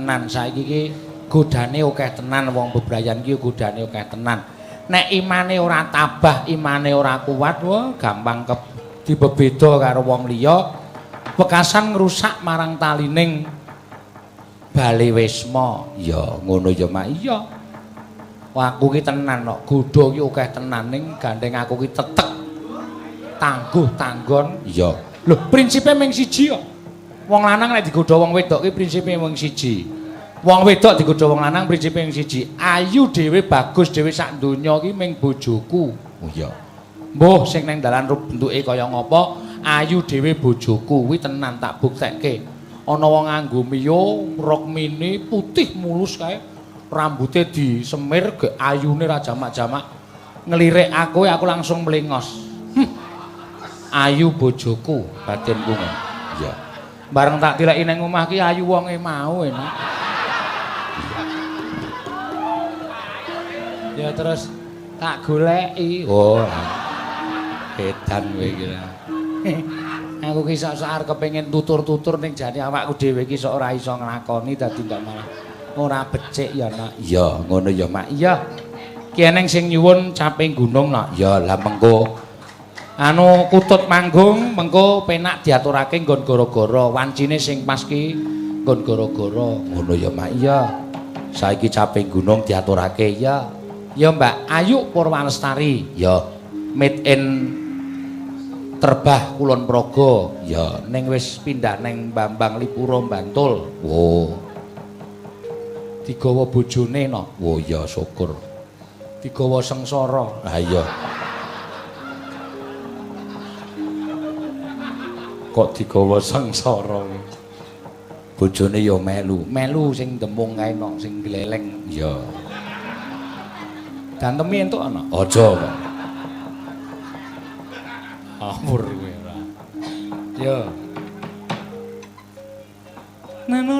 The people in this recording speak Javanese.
tenan saiki iki godane akeh tenan wong bebrayan iki godane akeh tenan. Nek imane ora tabah, imane ora kuat, wah gampang dibebeda karo wong liya. Wekasan ngrusak marang talining Bali Wisma. Ya ngono ya Mak. Iya. Wah aku ki tenan kok, godho ki akeh tenan ning gandeng aku ki tetek. Tangguh tanggon. Iya. Lho, prinsipe mung siji kok. Wong lanang nek digodha wong wedok ki prinsipe mung siji. Wong wedok digodha wong lanang prinsipe mung siji. Ayu dhewe bagus dhewe sak donya ki mung bojoku. Oh iya. Mbuh sing nang dalan bentuke kaya ngapa, ayu dhewe bojoku kuwi tenan tak buktekke. Ana wong nganggo miyo, rok mini putih mulus kae, rambute disemir ge ayune ra jamak-jamak. Ngelirik aku langsung mlengos. Ayu bojoku batinku ngono. Iya. Bareng tak tileki ning omah ki ayu wonge mau enak. Ya terus tak goleki. Oh. Edan kowe iki. Aku ki sok arep kepengin tutur-tutur ning jane awakku dhewe ki sok ora iso nglakoni dadi ndak malah ora becik ya Nak. Iya, ngono ya Mak. Iya. Ki eneng sing nyuwun caping gunung Nak. Ya lah mengko anu kutut manggung mengko penak diaturake nggon gara-gara wancine sing pas ki nggon gara-gara ngono ya Mak. Iya saiki caping gunung diaturake ya ya Mbak Ayu Purwalestari ya made in Terbah Kulon Progo ya ning wis pindah ning Bambang Lipuro Bantul. Wo digawa bojone no. Wo ya syukur digawa sengsara. Ha iya kok digawa sengsara bojone ya melu sing demung kae nok sing gleleng ya ganteme entuk ana aja kok amur kowe ora ya neno